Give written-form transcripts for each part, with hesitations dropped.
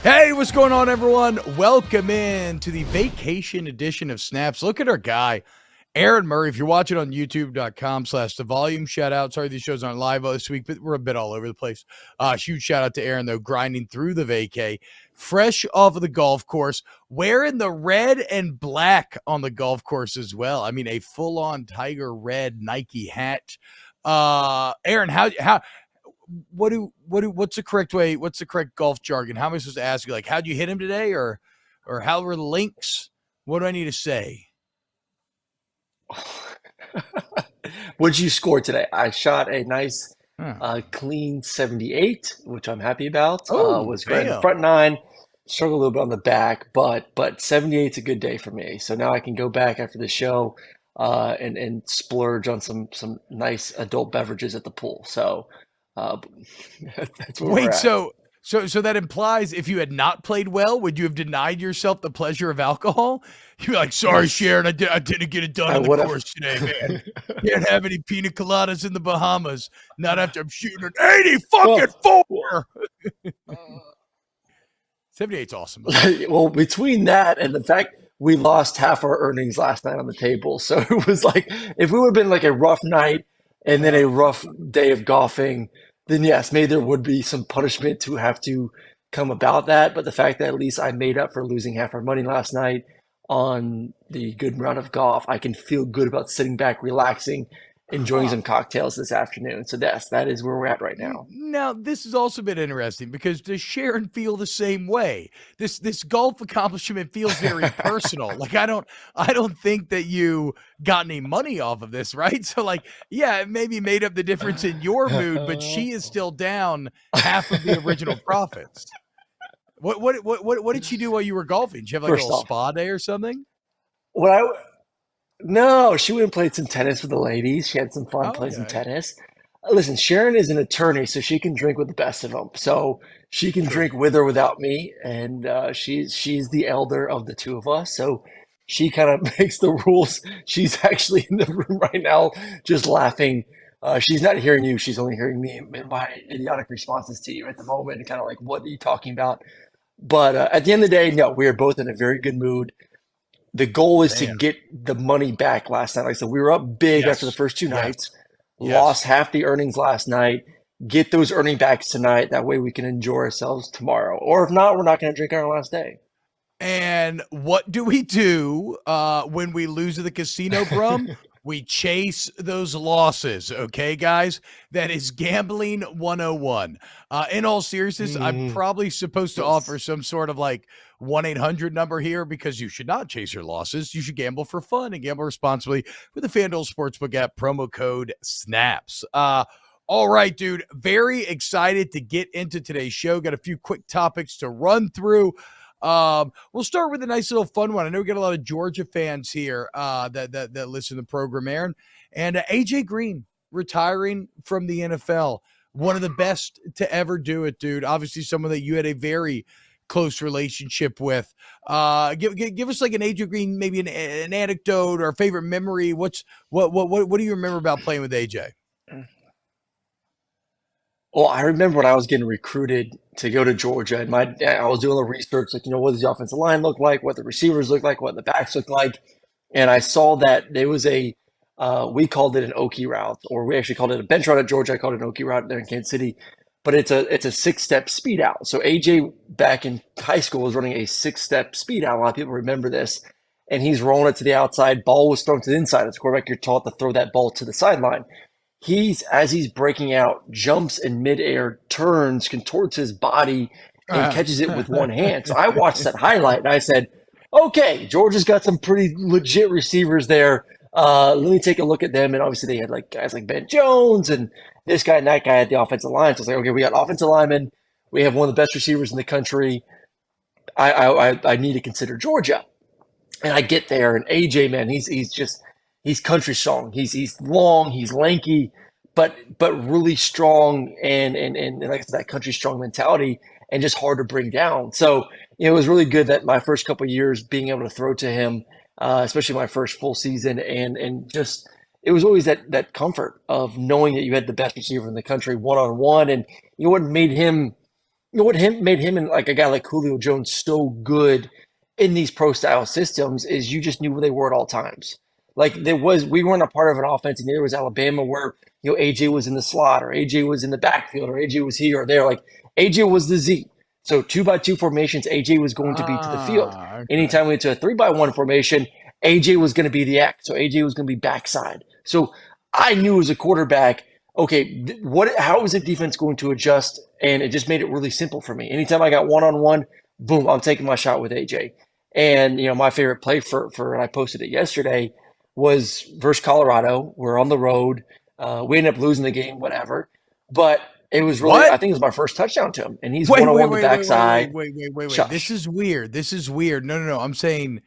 Hey, what's going on, everyone? Welcome in to the vacation edition of Snaps. Look at our guy, Aaron Murray. If you're watching on youtube.com/the volume, shout out. Sorry, these shows aren't live this week, but we're a bit all over the place. Huge shout out to Aaron, though, grinding through the vacay, fresh off of the golf course, wearing the red and black on the golf course as well. I mean, a full-on tiger red Nike hat. Aaron, what's the correct way? What's the correct golf jargon? How am I supposed to ask you? Like, how'd you hit him today, or how were the links? What do I need to say? What'd you score today? I shot a nice clean 78, which I'm happy about. Oh, Was great in the damn. front nine, struggled a little bit on the back, but 78's a good day for me. So now I can go back after the show and splurge on some nice adult beverages at the pool. So that's where we're Wait, at. so that implies if you had not played well, would you have denied yourself the pleasure of alcohol? You'd be like, sorry, Sharon, I didn't get it done I on the would have. course today, man. Can't have any pina coladas in the Bahamas. Not after I'm shooting an 80 fucking four. 78's awesome. Well, between that and the fact we lost half our earnings last night on the table, so it was like if we would have been like a rough night and then a rough day of golfing, then yes, maybe there would be some punishment to have to come about that. But the fact that at least I made up for losing half our money last night on the good round of golf, I can feel good about sitting back, relaxing, enjoying some cocktails this afternoon. So yes, that is where we're at right now. Now, this has also been interesting because does Sharon feel the same way? This golf accomplishment feels very personal. Like I don't think that you got any money off of this, right? So like, yeah, it maybe made up the difference in your mood, but she is still down half of the original profits. What did she do while you were golfing? Did you have like a First little off, spa day or something? what I no, she went and played some tennis with the ladies. She had some fun Oh, playing some okay. tennis. Listen, Sharon is an attorney, so she can drink with the best of them. So she can True. drink with or without me, and she's the elder of the two of us. So she kind of makes the rules. She's actually in the room right now, just laughing. She's not hearing you; she's only hearing me and my idiotic responses to you at the moment, and kind of like, "What are you talking about?" But at the end of the day, no, we are both in a very good mood. The goal is to Damn. get the money back last night. Like I said, we were up big after the Yes. first two Yes. nights, Yes. lost half the earnings last night. Get those earning backs tonight. That way we can enjoy ourselves tomorrow. Or if not, we're not going to drink on our last day. And what do we do when we lose at the casino, Brum? We chase those losses, okay, guys? That is gambling 101. In all seriousness, I'm Mm, probably supposed to offer yes. some sort of like 1-800 number here because you should not chase your losses. You should gamble for fun and gamble responsibly with the FanDuel Sportsbook app, promo code SNAPS. All right, dude. Very excited to get into today's show. Got a few quick topics to run through. We'll start with a nice little fun one. I know we got a lot of Georgia fans here that listen to the program, Aaron. And AJ Green retiring from the NFL. One of the best to ever do it, dude. Obviously, someone that you had a very close relationship with. Give us like an AJ Green, maybe an anecdote or a favorite memory. What do you remember about playing with AJ? Well, I remember when I was getting recruited to go to Georgia, and I was doing the research, like, what does the offensive line look like, what the receivers look like, what the backs look like. And I saw that there was we called it an Okie route, or we actually called it a bench route at Georgia. I called it an Okie route there in Kansas City, but it's a 6-step speed out. So AJ back in high school was running a 6-step speed out. A lot of people remember this, and he's rolling it to the outside. Ball was thrown to the inside. As a quarterback, you're taught to throw that ball to the sideline. As he's breaking out, jumps in midair, turns, contorts his body, and catches it with one hand. So I watched that highlight and I said, okay, Georgia's got some pretty legit receivers there. Let me take a look at them. And obviously they had like guys like Ben Jones and this guy and that guy at the offensive line. So it's like, okay, we got offensive linemen. We have one of the best receivers in the country. I need to consider Georgia. And I get there, and AJ, man, he's country strong. He's long, he's lanky, but really strong, and like I said, that country strong mentality, and just hard to bring down. So it was really good that my first couple of years being able to throw to him, especially my first full season, and just it was always that comfort of knowing that you had the best receiver in the country one on one, and what made him what made him and like a guy like Julio Jones so good in these pro style systems is you just knew where they were at all times. Like we weren't a part of an offense, and neither was Alabama, where AJ was in the slot or AJ was in the backfield or AJ was here or there. Like AJ was the Z. So 2-by-2 formations, AJ was going to be to the field. Okay. Anytime we went to a 3-by-1 formation, AJ was going to be the X. So AJ was going to be backside. So I knew as a quarterback, okay, how is the defense going to adjust? And it just made it really simple for me. Anytime I got one-on-one, boom, I'm taking my shot with AJ. And my favorite play for and I posted it yesterday was versus Colorado. We're on the road. We ended up losing the game, whatever. But it was really, I think it was my first touchdown to him. And he's one-on-one the backside. Wait. This is weird. No. I'm saying,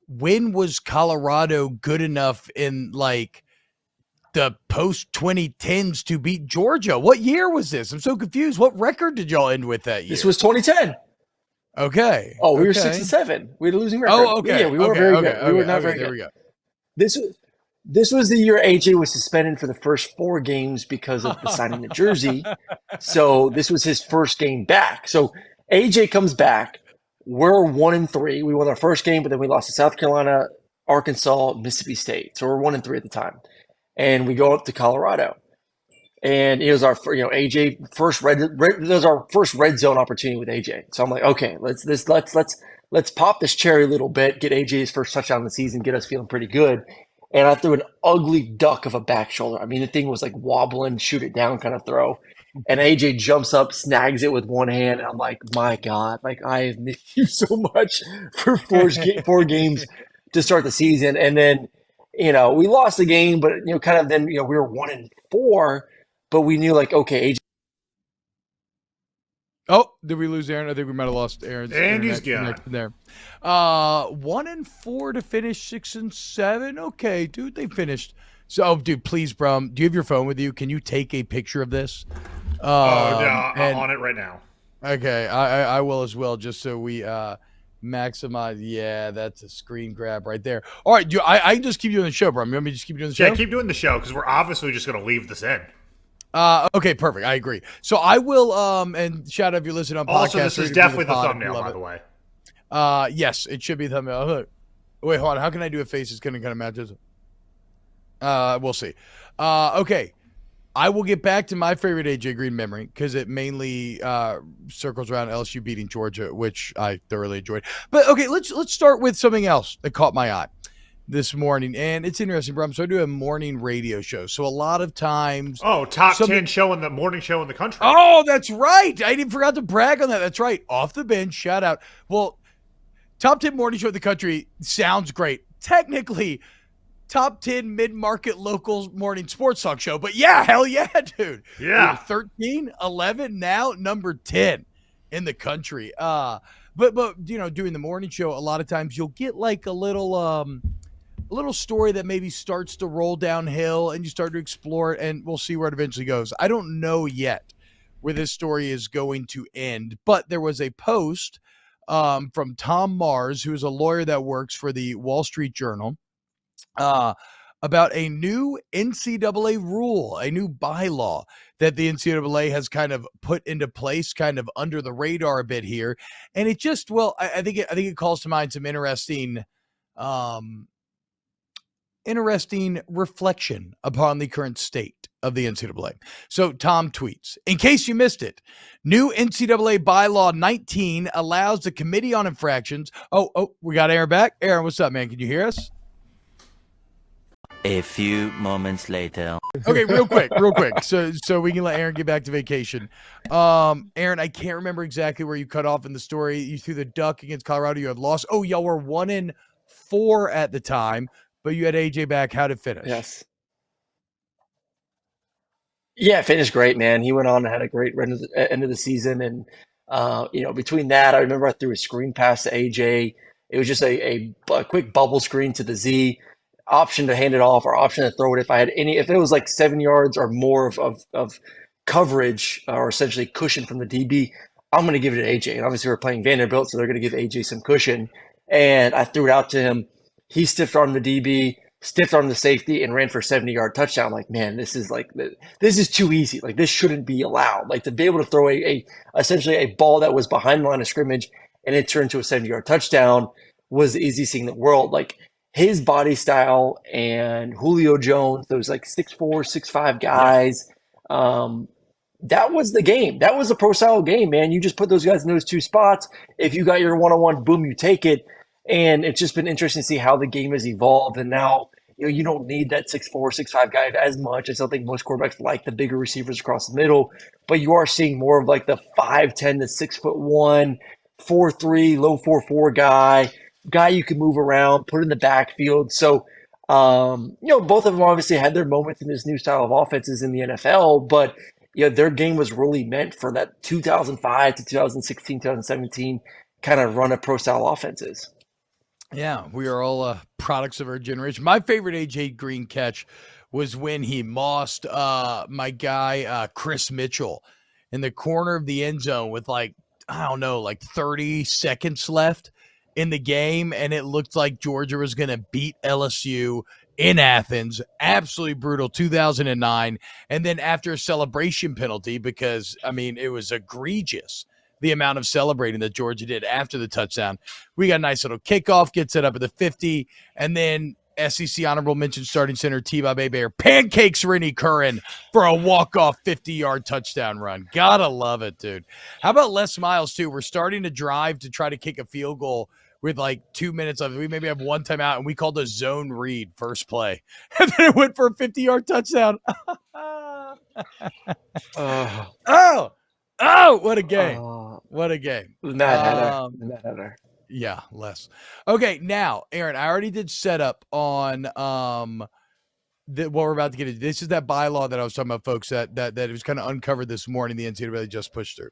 when was Colorado good enough in like the post 2010s to beat Georgia? What year was this? I'm so confused. What record did y'all end with that year? This was 2010. Okay. Oh, we were 6-7. We had a losing record. Oh, okay. Yeah, we were very good. We were not very good. There we go. This was the year AJ was suspended for the first 4 games because of the signing the jersey. So this was his first game back. So AJ comes back. We're 1-3. We won our first game, but then we lost to South Carolina, Arkansas, Mississippi State. So we're 1-3 at the time. And we go up to Colorado. And it was our, AJ first it was our first red zone opportunity with AJ. So I'm like, okay, let's pop this cherry a little bit, get AJ's first touchdown of the season, get us feeling pretty good. And I threw an ugly duck of a back shoulder. I mean, the thing was like wobbling, shoot it down kind of throw. And AJ jumps up, snags it with one hand. And I'm like, my God, like I have missed you so much for 4 games to start the season. And then, we lost the game, but kind of then, we were 1-4, but we knew like, okay, AJ. Oh, did we lose Aaron? I think we might have lost Aaron's. And he's gone. There. 1-4 to finish 6-7. Okay, dude, they finished. So, dude, please, bro, do you have your phone with you? Can you take a picture of this? I'm on it right now. Okay, I will as well, just so we maximize. Yeah, that's a screen grab right there. All right, dude, I can just keep doing the show, bro. You want me to just keep doing the show? Yeah, keep doing the show, because we're obviously just going to leave this in. Okay, perfect. I agree. So I will, and shout out if you're listening on podcast. Also, this is definitely the thumbnail, by the way. Yes, it should be the thumbnail. Wait, hold on. How can I do a face that's going to kind of match this? We'll see. Okay. I will get back to my favorite AJ Green memory because it mainly circles around LSU beating Georgia, which I thoroughly enjoyed. But okay, let's start with something else that caught my eye this morning, and it's interesting, bro. So I do a morning radio show, so a lot of times, top 10 show in the morning show in the country. Oh, that's right. I even forgot to brag on that. That's right. Off the bench, shout out. Well, top 10 morning show in the country sounds great. Technically, top 10 mid-market local morning sports talk show, but yeah, hell yeah, dude. Yeah, 13, 11, now number 10 in the country. But doing the morning show, a lot of times you'll get like a little story that maybe starts to roll downhill and you start to explore it, and we'll see where it eventually goes. I don't know yet where this story is going to end, but there was a post from Tom Mars, who is a lawyer that works for the Wall Street Journal, about a new NCAA rule, a new bylaw that the NCAA has kind of put into place, kind of under the radar a bit here. And it just, I think it calls to mind some interesting reflection upon the current state of the NCAA. So Tom tweets, in case you missed it, new NCAA bylaw 19 allows the Committee on Infractions. Oh, we got Aaron back. Aaron, what's up, man? Can you hear us? A few moments later. Okay, real quick. So we can let Aaron get back to vacation. Aaron, I can't remember exactly where you cut off in the story. You threw the duck against Colorado. You had lost. Oh, y'all were 1-4 at the time, but you had AJ back. How'd it finish? Yes. Yeah, it finished great, man. He went on and had a great end of the season. And, between that, I remember I threw a screen pass to AJ. It was just a quick bubble screen to the Z. Option to hand it off or option to throw it if it was like 7 yards or more of coverage or essentially cushion from the DB, I'm going to give it to AJ. And obviously we're playing Vanderbilt, so they're going to give AJ some cushion. And I threw it out to him. He stiff armed the DB, stiffed on the safety and ran for a 70-yard touchdown. Like, man, this is too easy. Like, this shouldn't be allowed. Like, to be able to throw essentially a ball that was behind the line of scrimmage and it turned to a 70-yard touchdown was the easiest thing in the world. Like, his body style and Julio Jones, those like 6'4", 6'5" guys, that was the game. That was a pro style game, man. You just put those guys in those two spots. If you got your one-on-one, boom, you take it. And it's just been interesting to see how the game has evolved. And now, you don't need that 6'4", 6'5" guy as much. I still think most quarterbacks like the bigger receivers across the middle, but you are seeing more of like the 5'10" to 6'1", 4'3", low 4'4" guy you can move around, put in the backfield. So, both of them obviously had their moments in this new style of offenses in the NFL, but their game was really meant for that 2005 to 2016, 2017 kind of run of pro style offenses. Yeah, we are all products of our generation. My favorite AJ Green catch was when he mossed my guy Chris Mitchell in the corner of the end zone with like 30 seconds left in the game, and it looked like Georgia was going to beat LSU in Athens. Absolutely brutal, 2009. And then after a celebration penalty, because, it was egregious, the amount of celebrating that Georgia did after the touchdown. We got a nice little kickoff, gets it up at the 50, and then SEC honorable mention starting center T-Bob Hebert pancakes Rennie Curran for a walk-off 50-yard touchdown run. Gotta love it, dude. How about Les Miles, too? We're starting to drive to try to kick a field goal with like 2 minutes of it. We maybe have one timeout, and we called a zone read first play. And then it went for a 50-yard touchdown. Oh, what a game. What a game. Matt Hatter. Yeah, less. Okay, now, Aaron, I already did set up on what we're about to get into. This is that bylaw that I was talking about, folks, that was kind of uncovered this morning. The NCAA just pushed through.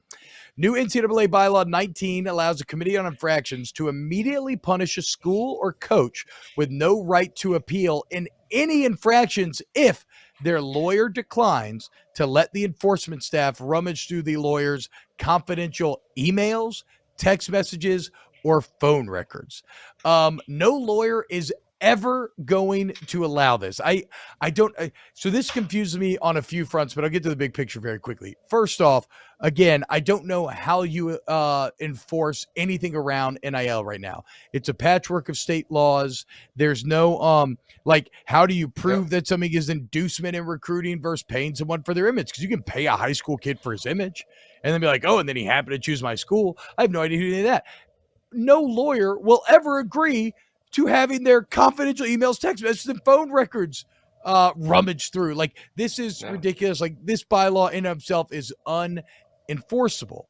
New NCAA bylaw 19 allows a committee on infractions to immediately punish a school or coach with no right to appeal in any infractions if their lawyer declines to let the enforcement staff rummage through the lawyer's confidential emails, text messages, or phone records. No lawyer is ever going to allow this. So this confuses me on a few fronts, but I'll get to the big picture very quickly. First off, again, I don't know how you enforce anything around NIL right now. It's a patchwork of state laws. There's no, how do you prove that something is inducement in recruiting versus paying someone for their image? Because you can pay a high school kid for his image and then be like, and then he happened to choose my school. I have no idea who did that. No lawyer will ever agree to having their confidential emails, text messages, and phone records rummaged through. Like, this is ridiculous. Like, this bylaw in itself is unenforceable.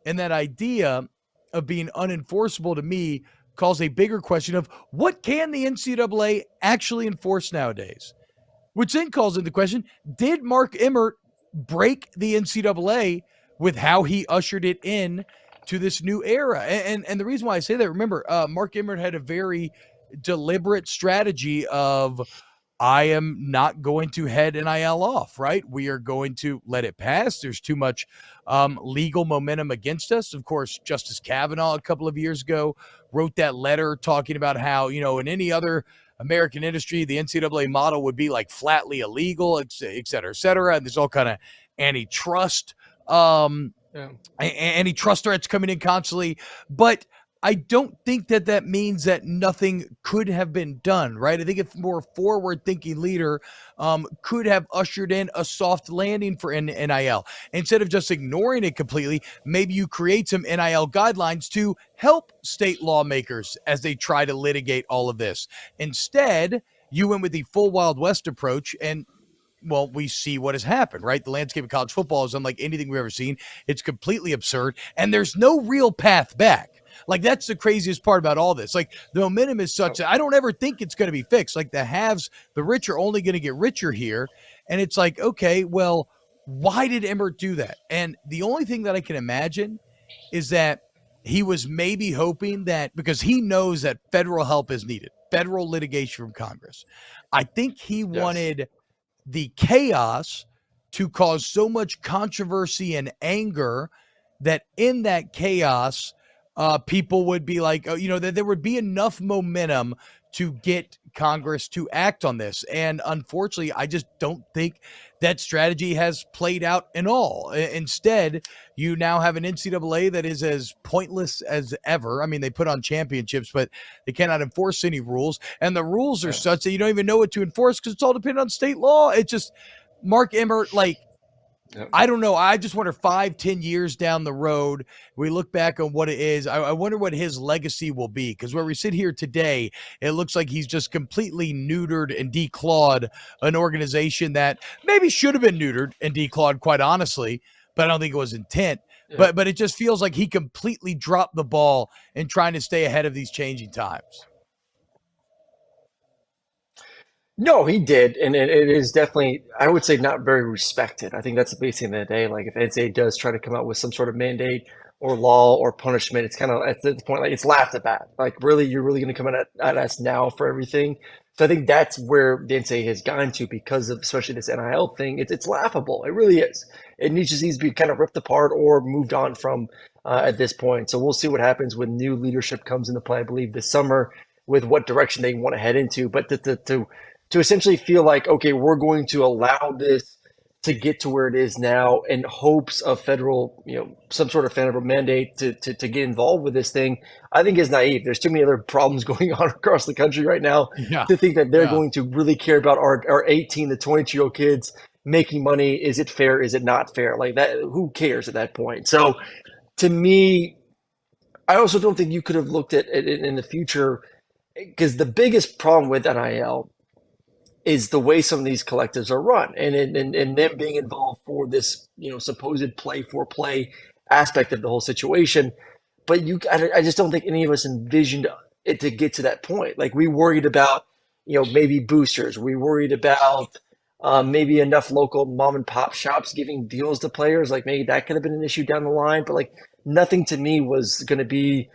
And that idea of being unenforceable to me calls a bigger question of what can the NCAA actually enforce nowadays? Which then calls into question, did Mark Emmert break the NCAA with how he ushered it in to this new era? And the reason why I say that, remember, Mark Emmert had a very deliberate strategy of, I am not going to head NIL off, right? We are going to let it pass. There's too much legal momentum against us. Of course, Justice Kavanaugh a couple of years ago wrote that letter talking about how, in any other American industry, the NCAA model would be like flatly illegal, et cetera, et cetera. And there's all kind of antitrust antitrust threats coming in constantly. But I don't think that means that nothing could have been done, right? I think a more forward-thinking leader could have ushered in a soft landing for NIL. Instead of just ignoring it completely, maybe you create some NIL guidelines to help state lawmakers as they try to litigate all of this. Instead, you went with the full Wild West approach, and well, we see what has happened, right? The landscape of college football is unlike anything we've ever seen. It's completely absurd, and there's no real path back. Like, that's the craziest part about all this. Like, the momentum is such that I don't ever think it's going to be fixed. Like, the rich are only going to get richer here. And it's like, okay, well, why did Emmert do that? And the only thing that I can imagine is that he was maybe hoping that, because he knows that federal help is needed, federal litigation from Congress. I think he wanted the chaos to cause so much controversy and anger that in that chaos, people would be like, that there would be enough momentum to get Congress to act on this. And unfortunately, I just don't think that strategy has played out in all. Instead, you now have an NCAA that is as pointless as ever. I mean, they put on championships, but they cannot enforce any rules. And the rules are such that you don't even know what to enforce because it's all dependent on state law. It's just Mark Emmert, I don't know. I just wonder 5-10 years down the road, we look back on what it is. I wonder what his legacy will be, because where we sit here today, it looks like he's just completely neutered and declawed an organization that maybe should have been neutered and declawed, quite honestly, but I don't think it was intent. Yeah. But it just feels like he completely dropped the ball in trying to stay ahead of these changing times. No, he did, and it is definitely, I would say, not very respected. I think that's the basic end of the day. Like, if NCAA does try to come out with some sort of mandate or law or punishment, it's kind of at the point, like, it's laughed at. Like, really, you're really going to come at us now for everything? So I think that's where the NCAA has gone to because of especially this NIL thing. It's laughable. It really is. It needs to be kind of ripped apart or moved on from at this point. So we'll see what happens when new leadership comes into play, I believe, this summer, with what direction they want to head into. But to essentially feel like, okay, we're going to allow this to get to where it is now in hopes of federal, some sort of federal mandate to get involved with this thing, I think is naive. There's too many other problems going on across the country right now to think that they're going to really care about our 18 to 22-year-old kids making money. Is it fair? Is it not fair? Like that, who cares at that point? So to me, I also don't think you could have looked at it in the future, because the biggest problem with NIL is the way some of these collectives are run, and them being involved for this, supposed play aspect of the whole situation. But I just don't think any of us envisioned it to get to that point. Like, we worried about, maybe boosters. We worried about maybe enough local mom and pop shops giving deals to players. Like, maybe that could have been an issue down the line. But like, nothing to me was going to be,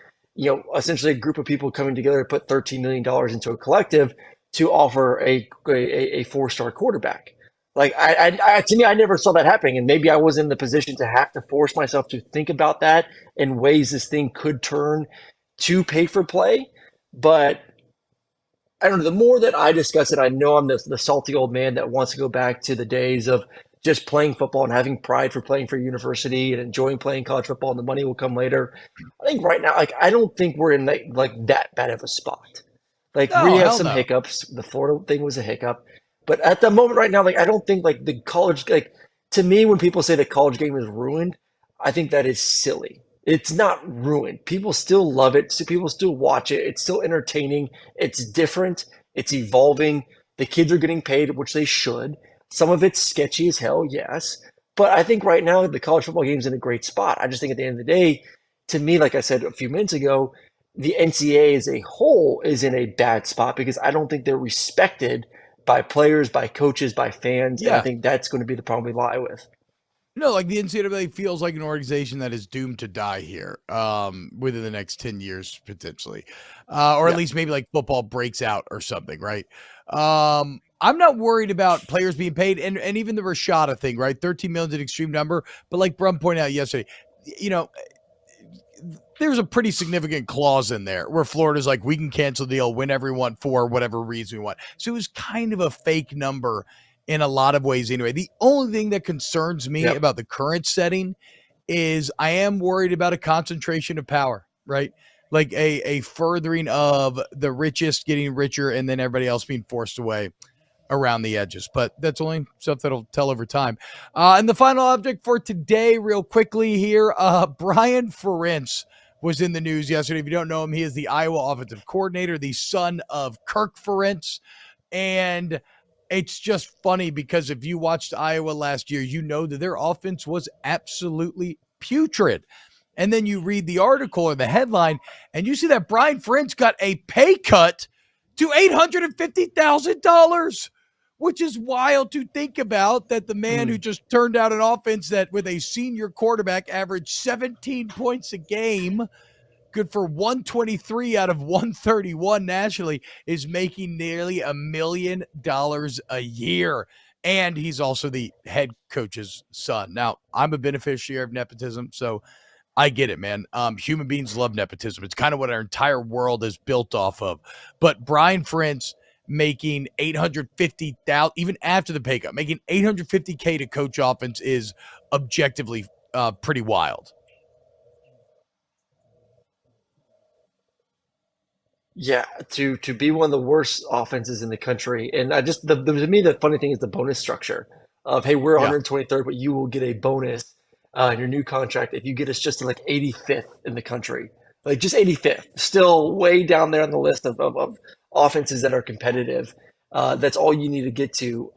essentially a group of people coming together to put $13 million into a collective to offer a 4-star quarterback. Like, to me, I never saw that happening, and maybe I was in the position to have to force myself to think about that in ways this thing could turn to pay for play. But I don't know. The more that I discuss it, I know I'm the salty old man that wants to go back to the days of just playing football and having pride for playing for university and enjoying playing college football, and the money will come later. I think right now, I don't think we're in that bad of a spot. We have some hiccups. The Florida thing was a hiccup. But at the moment right now, I don't think the college, to me, when people say the college game is ruined, I think that is silly. It's not ruined. People still love it. People still watch it. It's still entertaining. It's different. It's evolving. The kids are getting paid, which they should. Some of it's sketchy as hell, yes. But I think right now the college football game is in a great spot. I just think at the end of the day, to me, like I said a few minutes ago, the NCAA as a whole is in a bad spot because I don't think they're respected by players, by coaches, by fans. Yeah. And I think that's going to be the problem we lie with. No, the NCAA feels like an organization that is doomed to die here within the next 10 years, potentially. Or at least maybe football breaks out or something, right? I'm not worried about players being paid and even the Rashada thing, right? 13 million is an extreme number. But like Brum pointed out yesterday, there's a pretty significant clause in there where Florida's like, we can cancel the deal whenever we want for whatever reason we want. So it was kind of a fake number in a lot of ways anyway. The only thing that concerns me about the current setting is I am worried about a concentration of power, right? Like a furthering of the richest getting richer and then everybody else being forced away around the edges. But that's only stuff that'll tell over time. And the final object for today, real quickly here, Brian Ferentz was in the news yesterday. If you don't know him, he is the Iowa offensive coordinator, the son of Kirk Ferentz. And it's just funny because if you watched Iowa last year, you know that their offense was absolutely putrid. And then you read the article or the headline, and you see that Brian Ferentz got a pay cut to $850,000, which is wild to think about, that the man who just turned out an offense that with a senior quarterback averaged 17 points a game, good for 123 out of 131 nationally, is making nearly $1 million a year. And he's also the head coach's son. Now, I'm a beneficiary of nepotism, so I get it, man. Human beings love nepotism. It's kind of what our entire world is built off of. But Brian Ferentz making $850,000, even after the pay cut, making $850K to coach offense is objectively pretty wild. Yeah, to be one of the worst offenses in the country, and I just to me the funny thing is the bonus structure of, hey, we're Yeah. 123rd, but you will get a bonus in your new contract if you get us just to like 85th in the country, like just 85th, still way down there on the list of offenses that are competitive. That's all you need to get to.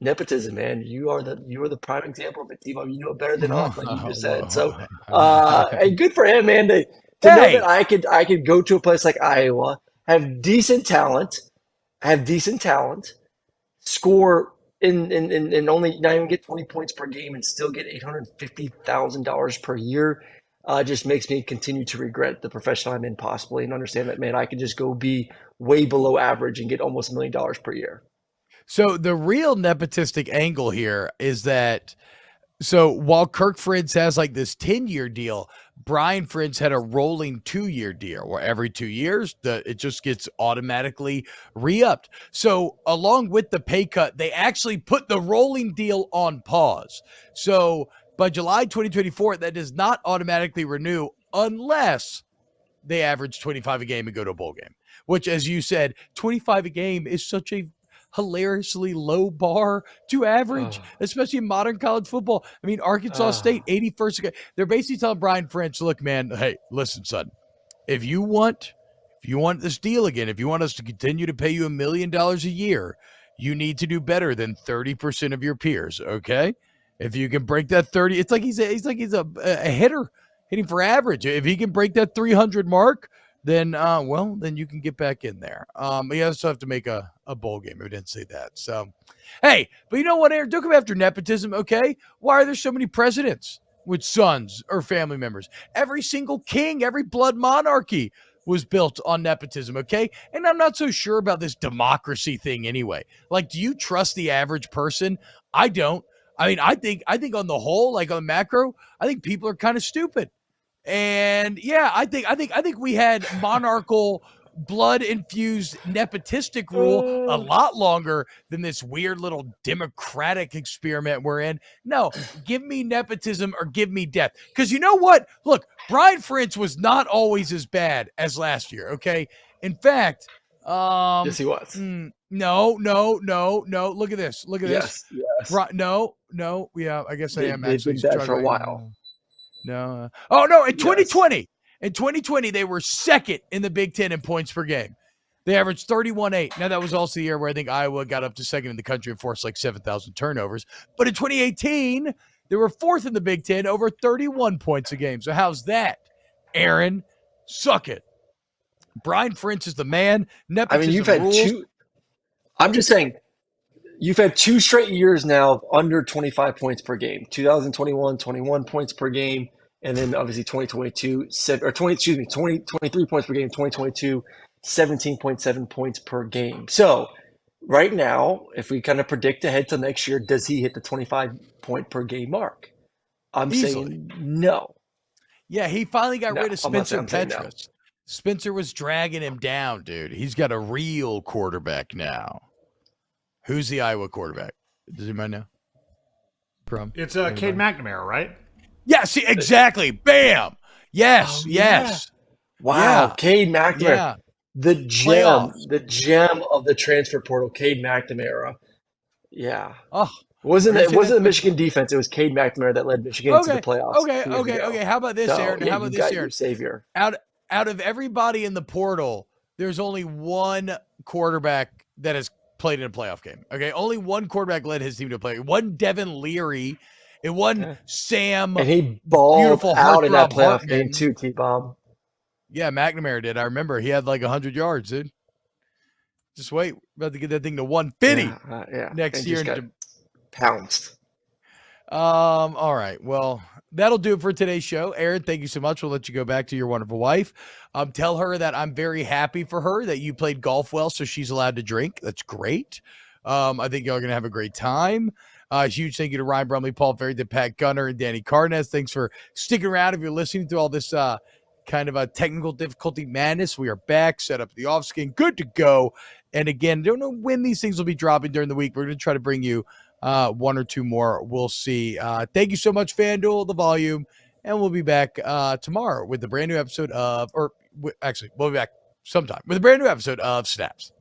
Nepotism, man. You are the prime example of it, T-Bob. You know it better than us, like you just said. So, and good for him, man. To know that I could go to a place like Iowa, have decent talent, score in only not even get 20 points per game and still get $850,000 per year, just makes me continue to regret the profession I'm in possibly, and understand that, man, I could just go be way below average and get almost $1 million per year. So the real nepotistic angle here is that, so while Kirk Ferentz has like this 10-year deal, Brian Ferentz had a rolling 2-year deal where every 2 years it just gets automatically re-upped. So along with the pay cut, they actually put the rolling deal on pause. So by July 2024, that does not automatically renew unless they average 25 a game and go to a bowl game, which, as you said, 25 a game is such a hilariously low bar to average, especially in modern college football. I mean, Arkansas State, 81st again. They're basically telling Brian Ferentz, look, man, hey, listen, son, if you want this deal again, if you want us to continue to pay you $1 million a year, you need to do better than 30% of your peers, okay? If you can break that 30, it's like he's a hitter hitting for average. If he can break that 300 mark, then then you can get back in there. You also have to make a bowl game. I didn't say that. So, hey, but you know what, Aaron? Don't come after nepotism, okay? Why are there so many presidents with sons or family members? Every single king, every blood monarchy was built on nepotism, okay? And I'm not so sure about this democracy thing anyway. Like, do you trust the average person? I don't. I mean, I think on the whole, like on the macro, I think people are kind of stupid. And yeah, I think we had monarchical blood-infused nepotistic rule a lot longer than this weird little democratic experiment we're in. No, give me nepotism or give me death. Because you know what? Look, Brian Ferentz was not always as bad as last year, okay? In fact, yes, he was. No. Look at this. Yes. No. Yeah, I guess I am actually been bad for a while. No. Oh, no. In 2020, they were second in the Big Ten in points per game. They averaged 31.8. Now, that was also the year where I think Iowa got up to second in the country and forced like 7,000 turnovers. But in 2018, they were fourth in the Big Ten, over 31 points a game. So how's that, Aaron? Suck it. Brian Ferentz is the man. Nepotism I mean, you've had rules. I'm just saying, you've had 2 straight years now of under 25 points per game. 2021, 21 points per game. And then obviously 2022, 23 points per game. 2022, 17.7 points per game. So right now, if we kind of predict ahead to next year, does he hit the 25 point per game mark? I'm saying no. Yeah, he finally got rid of Spencer I'm saying no. Petras. Spencer was dragging him down, dude. He's got a real quarterback now. Who's the Iowa quarterback? Does anybody know? It's Cade McNamara, right? Yeah, see, exactly. Bam. Yes. Yeah. Wow, Yeah. Cade McNamara, Yeah. the gem of the transfer portal, Cade McNamara. Yeah. Oh, Wasn't the Michigan defense? It was Cade McNamara that led Michigan to the playoffs. Okay. How about this, Aaron? How about this, Aaron? Savior. Out of everybody in the portal, there's only one quarterback that has played in a playoff game. Okay, only one quarterback led his team to play. One Devin Leary. It wasn't Sam. And he balled out in that playoff Hartman. game too, T-Bob. Yeah, McNamara did. I remember he had like 100 yards, dude. Just wait. We're about to get that thing to 150 next and year. Just got pounced. All right. Well, that'll do it for today's show. Aaron, thank you so much. We'll let you go back to your wonderful wife. Tell her that I'm very happy for her that you played golf well, so she's allowed to drink. That's great. I think y'all are going to have a great time. Huge thank you to Ryan Brumley, Paul Ferentz, Pat Gunner, and Danny Cardenas. Thanks for sticking around. If you're listening to all this kind of a technical difficulty madness, we are back, set up the off-skin, good to go. And again, don't know when these things will be dropping during the week. We're going to try to bring you one or two more. We'll see. Thank you so much, FanDuel, the volume. And we'll be back tomorrow with a brand new episode of, we'll be back sometime with a brand new episode of Snaps.